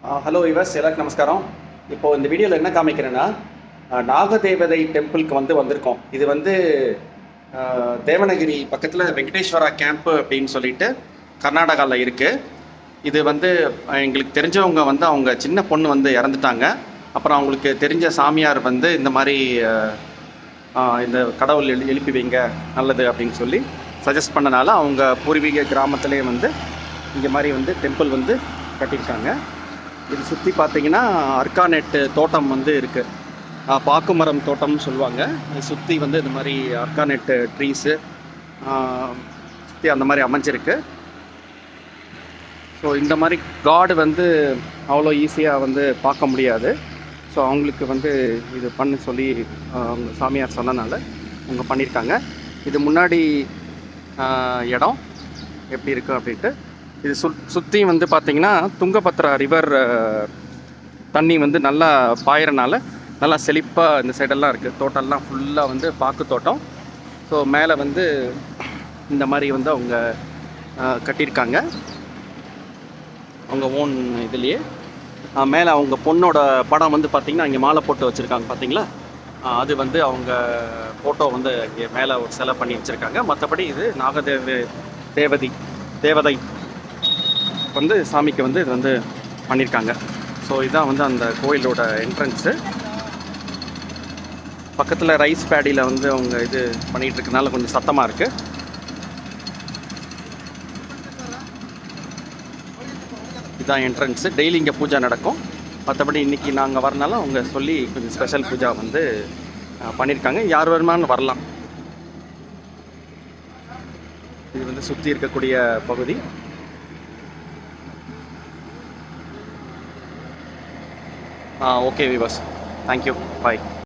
Hello viewers, எல்லாருக்கும் நமஸ்காரம். இப்போது இந்த வீடியோவில் என்ன காமிக்கிறேன்னா, நாகதேவதை டெம்பிளுக்கு வந்திருக்கோம். இது தேவனகிரி பக்கத்தில் வெங்கடேஸ்வரா கேம்ப்பு அப்படின்னு சொல்லிட்டு கர்நாடகாவில் இருக்குது. இது எங்களுக்கு தெரிஞ்சவங்க அவங்க சின்ன பொண்ணு இறந்துட்டாங்க. அப்புறம் அவங்களுக்கு தெரிஞ்ச சாமியார் இந்த மாதிரி இந்த கடவுள் எழுப்பி வைங்க நல்லது அப்படின்னு சொல்லி சஜஸ்ட் பண்ணனால அவங்க பூர்வீக கிராமத்திலே இங்கே மாதிரி டெம்பிள் கட்டியிருக்காங்க. இது சுற்றி பார்த்தீங்கன்னா அர்கானெட் தோட்டம் இருக்குது. பாக்குமரம் தோட்டம்னு சொல்லுவாங்க. இது சுற்றி இது மாதிரி அர்கானெட் ட்ரீஸு சுற்றி அந்த மாதிரி அமைஞ்சிருக்கு. ஸோ இந்த மாதிரி காடு அவ்வளோ ஈஸியாக பார்க்க முடியாது. ஸோ அவங்களுக்கு இது பண்ண சொல்லி அவங்க சாமியார் சொன்னனால அவங்க பண்ணியிருக்காங்க. இது முன்னாடி இடம் எப்படி இருக்குது அப்படின்ட்டு இது சுற்றி பார்த்திங்கன்னா துங்கபத்ரா ரிவர் தண்ணி நல்லா பாயிறனால நல்லா செழிப்பாக இந்த சைடெல்லாம் இருக்குது. தோட்டம்லாம் ஃபுல்லாக பாக்கு தோட்டம். ஸோ மேலே இந்த மாதிரி அவங்க கட்டியிருக்காங்க அவங்க ஓன் இதுலேயே. மேலே அவங்க பொண்ணோட படம் பார்த்திங்கன்னா இங்கே மாலை போட்டு வச்சுருக்காங்க பார்த்தீங்களா. அது அவங்க ஃபோட்டோ இங்கே மேலே ஒரு சிலை பண்ணி வச்சுருக்காங்க. மற்றபடி இது தேவதை சாமிக்கு இது பண்ணியிருக்காங்க. ஸோ இதுதான் அந்த கோயிலோட என்ட்ரன்ஸு. பக்கத்தில் ரைஸ் பேடியில் அவங்க இது பண்ணிகிட்டு இருக்கனால கொஞ்சம் சத்தமாக இருக்குது. இதுதான் என்ட்ரன்ஸு. டெய்லி இங்கே பூஜா நடக்கும். மற்றபடி இன்றைக்கி நாங்கள் வரனால அவங்க சொல்லி கொஞ்சம் ஸ்பெஷல் பூஜா பண்ணியிருக்காங்க. யார் வருமானு வரலாம். இது சுற்றி இருக்கக்கூடிய பகுதி. ஓகே விவாஸ், தேங்க்யூ, பாய்.